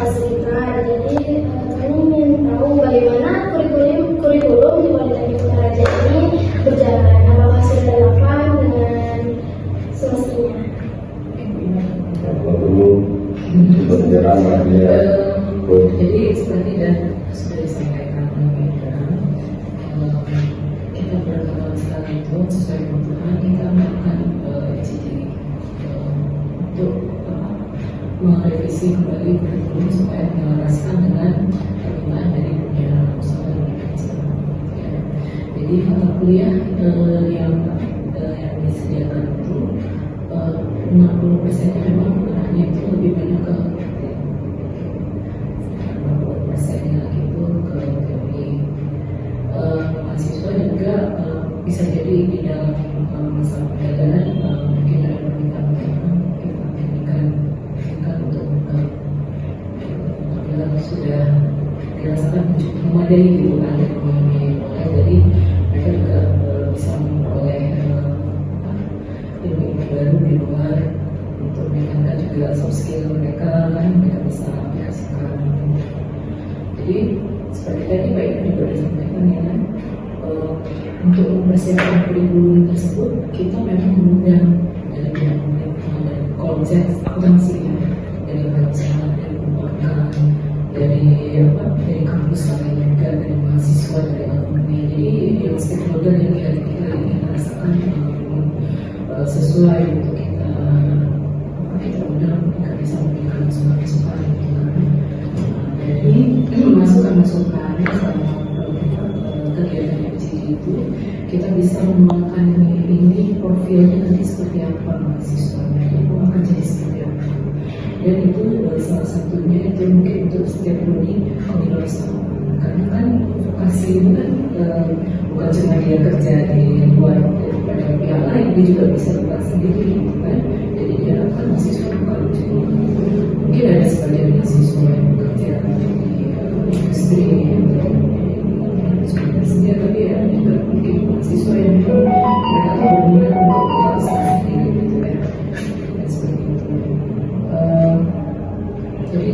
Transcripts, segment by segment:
Sita. Jadi kami ingin tahu bagaimana kurikulum di Politeknik Kutaraja ini berjalan. Apakah sudah relevan dengan semestinya? Jadi seperti dan sudah disampaikan kita berkembang sekarang itu sesuai kebutuhan kita melakukan ECT untuk merevisi kembali kurikulum supaya menyelaraskan dengan perkembangan dari dunia usaha dan kerja. Jadi mata kuliah yang disediakan itu 60% memang arahnya itu lebih banyak ke 40% lagi itu ke teori. Mahasiswa juga bisa jadi di dalam masa perjalanan mungkin ada permintaan teknikan untuk apabila sudah dirasakan cukup memadai gitu kan jadi mereka juga bisa memperoleh ilmu baru di luar untuk meningkatkan juga soft skill mereka kan mereka bisa aplikasikan. Jadi seperti tadi Pak Ibu juga disampaikan ya kan untuk mempersiapkan kurikulum tersebut kita memang mengundang dari pihak pemerintah dan konsep akuntansi dari perusahaan dari pembangunan dari kampus lain juga dari mahasiswa dari alumni. Jadi yang stakeholder yang kita ingin merasakan sesuai untuk kita undang mereka bisa memberikan masukan jadi masukan kegiatan FGD itu kita bisa mengembangkan ini profilnya nanti seperti apa mahasiswanya itu akan jadi seperti apa dan itu salah satunya itu mungkin untuk setiap prodi kewirausahaan karena kan vokasi itu kan bukan cuma dia kerja di luar daripada pihak lain dia juga bisa bergerak sendiri gitu kan jadi dia akan mahasiswa bukan cuma mungkin ada sebagian mahasiswa yang bekerja di industri sebenarnya tapi ya juga mungkin mahasiswa yang mereka tahu berminat untuk berusaha sendiri gitu ya dan seperti itu jadi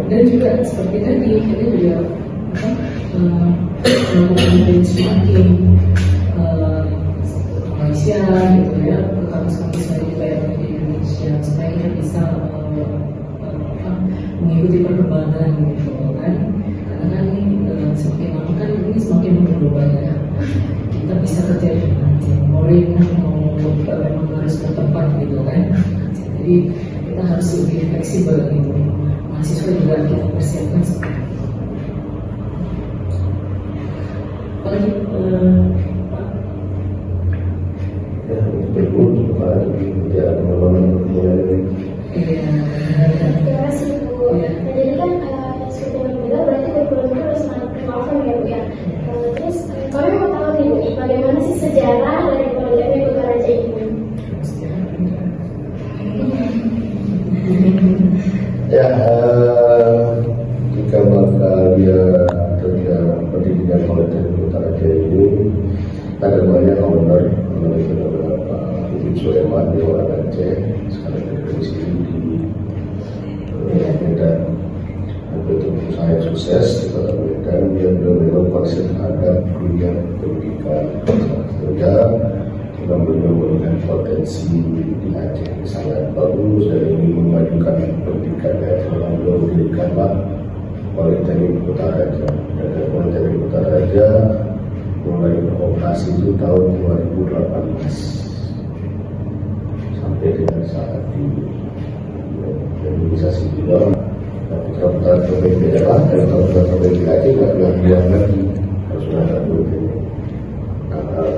dan juga seperti tadi kita juga melakukan benchmarking Malaysia gitu ya ke kampus-kampus lain juga yang ada di Indonesia supaya kita bisa mengikuti perkembangan gitu kan karena kan ini semakin lama kan ini semakin berubah ya kita bisa kerja dengan temporing memang harus bertempat gitu kan jadi kita harus lebih fleksibel gitu mahasiswa juga kita persiapkan seperti itu. Apalagi Terima kasih Bu. Jadi kan seperti yang bilang berarti kurikulum itu harus sangat relevan ya Bu ya. Terus kami mau tahu nih Bu, bagaimana sih sejarah dari Politeknik Kutaraja ini? Ya, jika dia kerja pendidikan Politeknik Kutaraja ini ada banyak owner itu adalah Pak Budi Sulaiman di orang Aceh sekarang dari sini di Medan itu usaha yang sukses di Kota Medan dia memang konsen terhadap dunia pendidikan sehingga beliau melihat potensi di Aceh sangat bagus dan ingin memajukan pendidikan Aceh beliau mendirikanlah Politeknik Kutaraja dan Politeknik Kutaraja mulai beroperasi itu tahun 2018 sampai dengan saat ini organisasi juga putra-putra terbaik daerah dan putra-putra terbaik di Aceh nggak bilang lagi harus ada Politeknik.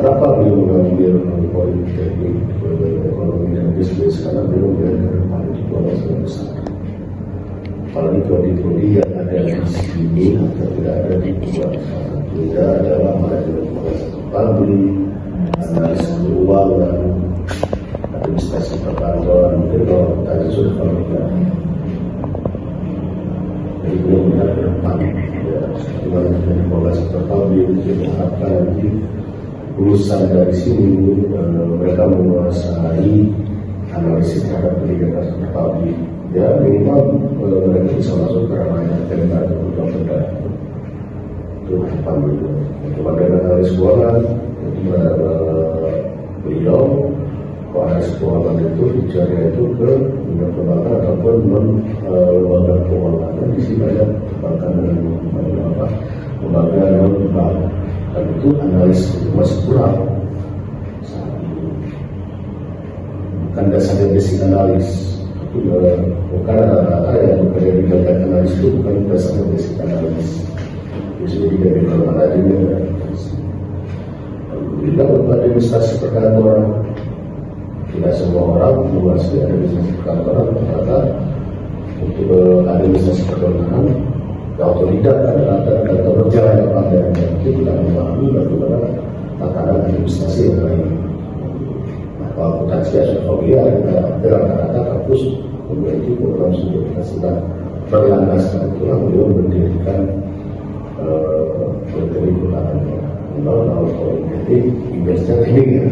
Kenapa beliau mengambil Politeknik ekonomi dan bisnis karena beliau melihat ke depan itu adalah sangat besar. Apalagi prodi-prodi yang ada di sini atau tidak ada di luar sana. Juga adalah manajemen publik, analis keuangan, administrasi perkantoran, mungkin kalau tadi sudah familiar. Jadi beliau melihat ke depan, ya, manajemen informasi publik, kita harapkan nanti lulusan dari sini mereka menguasai analisis terhadap pendidikan publik ya minimal mereka bisa masuk ke ranahnya tenda atau tenda itu depan gitu. Untuk bagian analis keuangan itu beliau analis keuangan itu bicara itu ke dunia perbankan ataupun non lembaga keuangan. Di sini banyak perbankan dengan apa lembaga non bank, dan itu analis itu masih kurang. Bukan dasarnya basic analis, bukan rata-rata yang bekerja di bagian analis itu bukan dasarnya basic analis. Biasanya juga di dalam adanya juga untuk administrasi perkantoran. Tidak semua orang menguasai administrasi perkantoran, rata-rata untuk administrasi perkantoran otodidak atau berjalan ke pelanggaran itu tidak memahami bagaimana tatanan administrasi yang lain. Kalau akuntansi asofobia rata-rata kampus memiliki program studi kita berlandaskan itulah beliau mendirikan materi keuangannya. Kalau politik investasi teknik ya,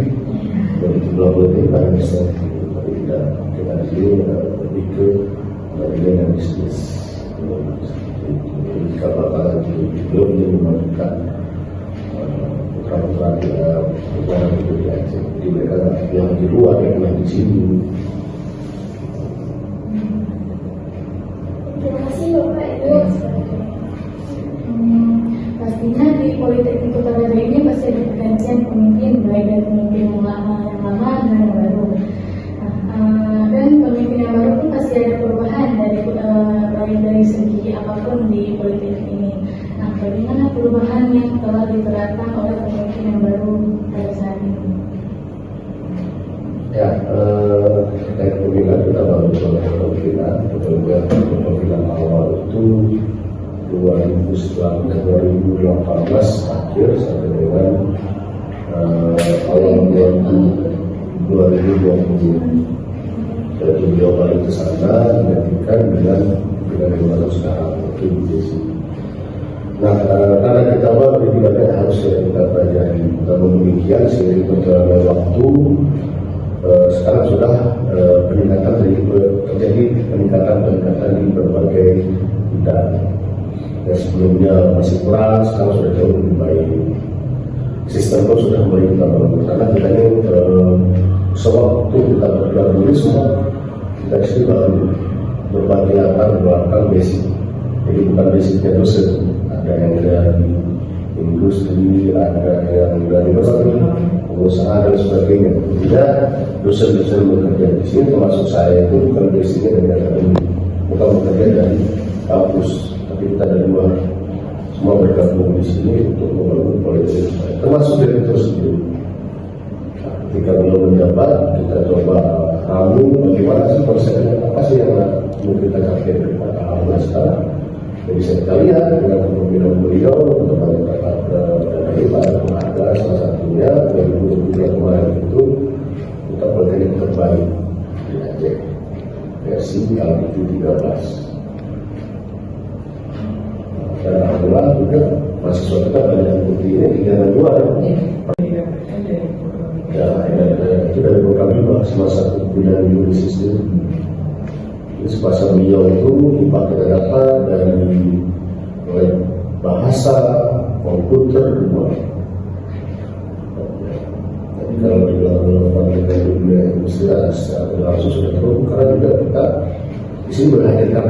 dari jumlah politik pada investasi tapi tidak kita di sini lebih ke bagian dan bisnis. Jika bakalan beliau memajukan putra-putra itu di Aceh, jadi mereka yang di luar yang di sini. Terima kasih Bapak Ibu. Pastinya di Politeknik Kota Raja ini pasti ada pergantian pemimpin, baik dari pemimpin yang lama dan yang baru. Dan pemimpin yang baru pun pasti ada perubahan baik dari segi apapun di Politeknik ini. Nah, bagaimana perubahan yang telah diterapkan oleh pemimpin yang baru pada saat ini? Ya, terkait pemilihan kita baru pemilihan awal itu 2018 akhir sampai dengan awal 2020. Jadi beliau balik ke sana digantikan dengan yang baru sekarang itu Desi. Nah, karena kita baru tidak ada harus kita pelajari. Namun demikian seiring berjalannya waktu sekarang sudah terjadi peningkatan di berbagai bidang. Ya, sebelumnya masih kurang, sekarang sudah jauh lebih baik. Sistem pun sudah mulai kita bangun karena kita ini sewaktu kita berdua semua kita sih baru berbagai latar belakang basic. Jadi bukan basicnya dosen, ada yang dari industri, ada yang dari pengusaha dan sebagainya. Tidak dosen-dosen bekerja di sini termasuk saya itu bukan basicnya dari akademik, bukan bekerja dari kampus. Kita dari luar semua bergabung di sini untuk membangun politik, termasuk direktur sendiri. Nah, ketika belum menjabat, kita coba ramu bagaimana sih konsepnya, apa sih yang mau kita capai dari Pak Ahmad sekarang. Jadi saya lihat dengan kepemimpinan beliau untuk banyak dari Pak Penghargaan salah satunya 2023 kemarin itu kita politik terbaik di Aceh versi LPT 13. Dan alhamdulillah juga mahasiswa kita banyak bukti ini 3 dan 2 ya, itu dari program juga semasa kepemimpinan Indonesia sendiri. Jadi sepasang beliau itu IPA kita dapat dari bahasa, komputer, semua. Tapi kalau dibilang relevan dengan dunia industri secara langsung sudah terlalu karena juga kita di sini menghadirkan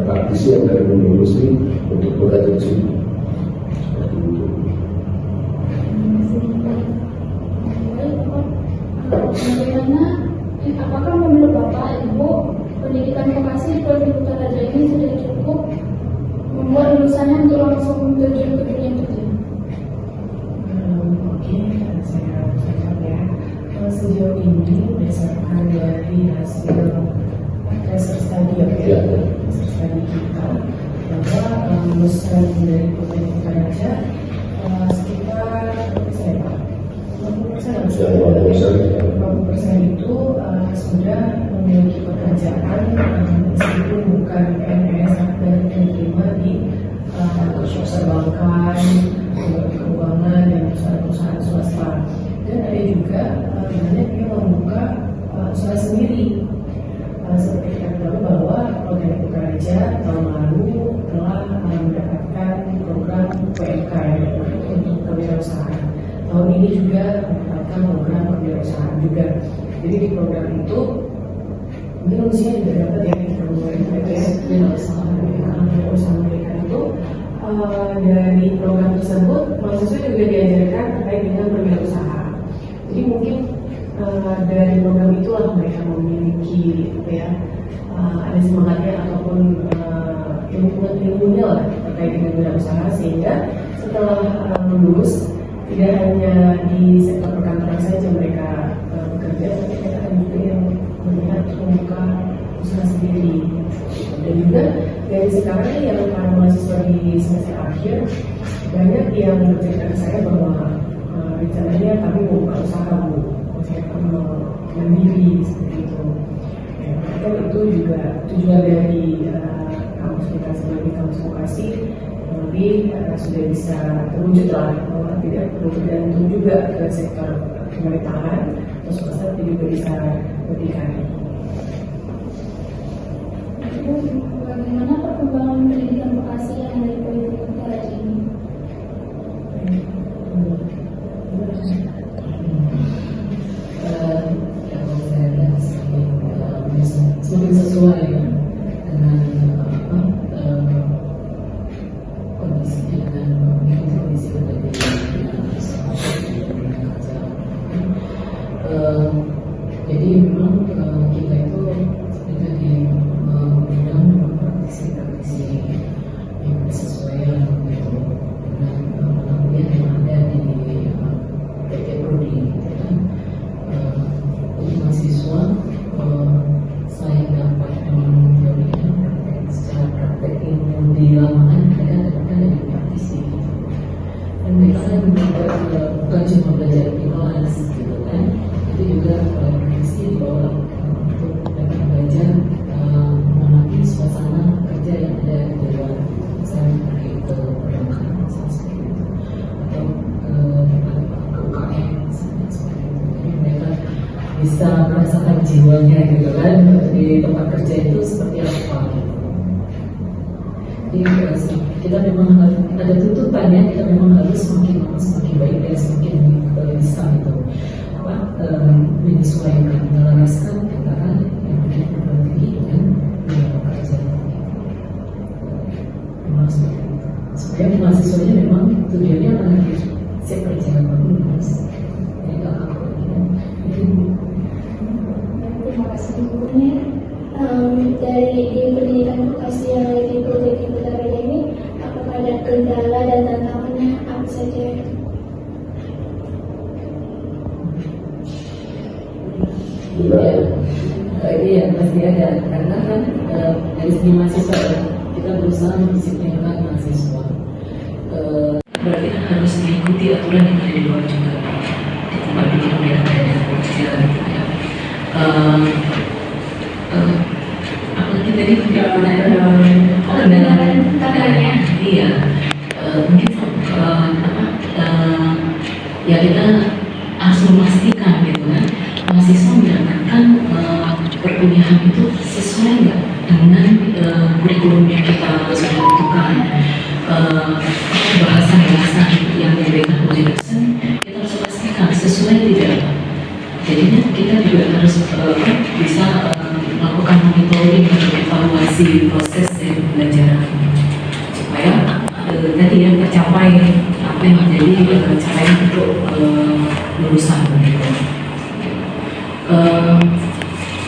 praktisi yang dari dunia industri untuk bekerja di sini. Seperti itu. Bagaimana? Apakah menurut Bapak Ibu pendidikan vokasi di Politeknik Kota Raja ini sudah cukup membuat lulusannya untuk langsung terjun ke dunia kerja? Oke, saya cakap ya. Sejauh ini berdasarkan dari hasil research study kita bahwa lulusan dari Politeknik Kota Raja sekitar 50% itu sudah memiliki pekerjaan meskipun bukan PNS dan diterima di perbankan, keuangan dan perusahaan swasta. Dan ada juga banyak yang membuka usaha sendiri seperti kita tahun ini juga menerapkan program kewirausahaan juga. Jadi di program itu mungkin usia juga dapat ya kewirausahaan mereka itu dari program tersebut mahasiswa juga diajarkan terkait dengan berwirausaha. Jadi mungkin dari program itulah mereka memiliki ada semangatnya ataupun ilmunya lah terkait dengan wirausaha, sehingga setelah lulus tidak hanya di sektor perkantoran saja mereka bekerja, tapi mereka ada juga yang melihat membuka usaha sendiri. Dan juga dari sekarang yang para mahasiswa di semester akhir banyak yang bercerita ke saya bahwa rencananya kami mau buka usaha, saya akan mandiri seperti itu. Ya, kan itu juga tujuan dari kampus kita sebagai kampus vokasi, lebih sudah bisa terwujud lah, bahwa tidak perlu tergantung juga ke sektor pemerintahan atau swasta, tapi juga bisa berdikari. Bagaimana perkembangan pendidikan vokasi yang dari Politeknik Karaji ini? Kalau saya lihat semakin sesuai dengan kondisinya, dengan kondisi berbagai jadi memang kita itu juga di bidang praktisi yang bersesuaian dengan penelitian yang ada di PT Prodi. Untuk mahasiswa, saya dapat teorinya secara praktek ilmu di lapangan mereka ada di praktisi, dan mereka kan bukan cuma belajar freelance gitu kan, itu juga praktisi dibawa untuk dapat belajar mengenai suasana kerja yang ada di luar, misalnya pergi ke perbankan seperti itu, atau ke UKM misalnya seperti itu. Jadi mereka bisa merasakan jiwanya gitu kan di tempat kerja itu seperti apa gitu. Jadi kita memang harus ada tuntutannya, kita memang harus semakin baik dan semakin bisa gitu menyesuaikan, menyelaraskan antara yang punya perguruan tinggi dengan dunia pekerjaan. Memang seperti itu. Supaya mahasiswanya memang tujuannya adalah siap kerja baru lulus. Jadi nggak kaku lagi. Terima kasih bukunya. Dari pendidikan vokasi yang ada di Politeknik Utara ini, apakah ada kendala dan tantangannya apa saja? Iya, pasti ada, karena kan dari segi mahasiswa kita berusaha mendisiplinkan mahasiswa. Berarti kan harus mengikuti aturan yang ada di luar juga di tempat bikin mereka ada berjalan gitu ya. Apalagi tadi kendala, iya, mungkin ya kita harus memastikan gitu kan mahasiswa mendapatkan perkuliahan itu sesuai nggak dengan kurikulum yang kita sudah tentukan, bahasa yang diberikan oleh dosen kita harus pastikan sesuai tidak. Jadinya kita juga harus bisa melakukan monitoring atau evaluasi proses dari pembelajaran supaya tadi yang tercapai apa yang menjadi capaian untuk lulusan gitu.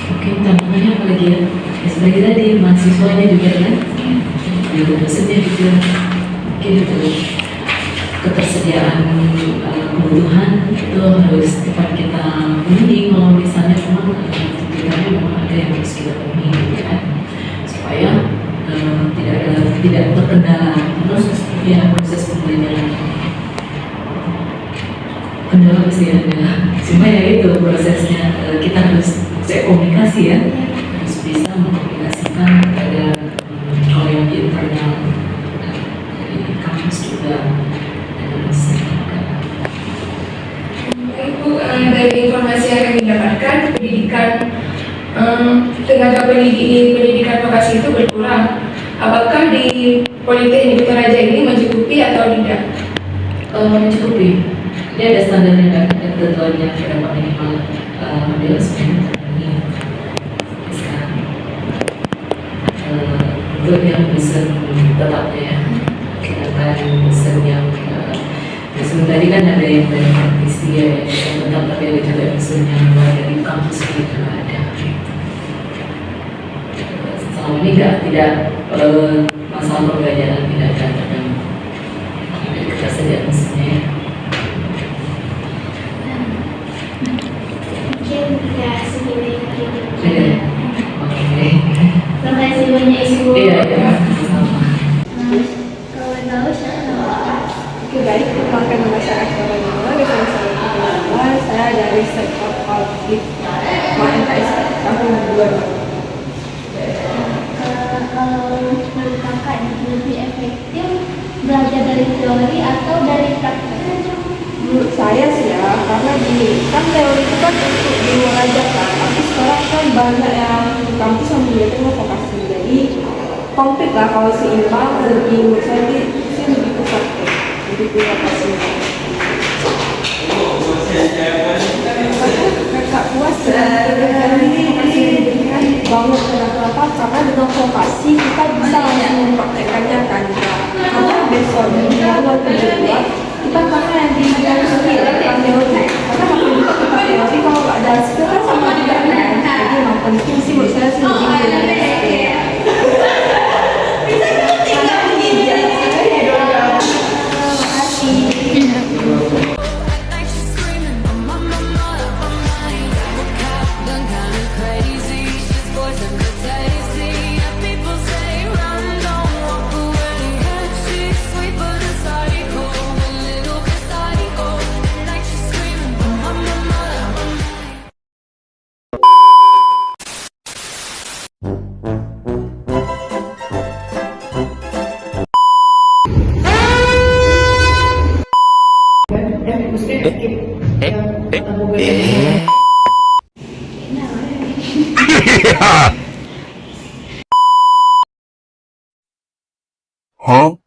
Mungkin tantangannya apa lagi ya? Seperti tadi mahasiswanya juga kan, juga dosennya juga mungkin itu ketersediaan kebutuhan itu harus cepat kita penuhi. Kalau misalnya memang tuntutannya memang ada yang harus kita penuhi gitu kan, supaya tidak terkendala terus ya proses pembelajaran. Kendala pasti ada, cuma ya itu prosesnya kita harus komunikasi ya, harus bisa mengkomunikasikan kepada kalau yang di internal dari kampus juga. Ibu, dari informasi yang kami dapatkan, pendidikan tenaga pendidikan vokasi itu berkurang. Apakah di Politeknik Utara ini mencukupi atau tidak? Mencukupi. Dia ada standarnya kan, ketentuannya berapa minimal dia harus memenuhi. Sekarang untuk yang pesen tetapnya ya, sedangkan pesen yang pesen tadi kan ada yang dari praktisi ya, yang tetap, tapi ada juga pesen yang luar dari kampus gitu ada. Selama ini tidak masalah pembelajaran tidak ada tentang ketersediaan mesinnya ya. Mungkin ya segini Oke. Terima kasih banyak Ibu. Iya, iya, sama. Kalau tahu siapa? Oke, baik. Perkenalkan nama saya Akbar Nila, dengan saya dari sektor publik MTS tahun 2000. Kalau menurut kakak lebih efektif belajar dari teori atau dari praktek? Menurut saya sih ya, karena gini, kan teori itu kan untuk di luar aja kan, tapi sekarang kan banyak yang di kampus yang melihatnya vokasi, jadi komplit lah kalau seimbang, lebih menurut saya sih lebih ke praktek, lebih ke vokasi. Kakak puas ya, ini vokasi yang diberikan banget kenapa? Karena dengan vokasi kita bisa langsung mempraktekannya kan, karena besok di awal kedua kita karena yang di skill kan teori, karena makin kita teori kalau nggak ada skill kan sama juga kan, jadi memang penting sih menurut saya sih lebih dari skill. Huh?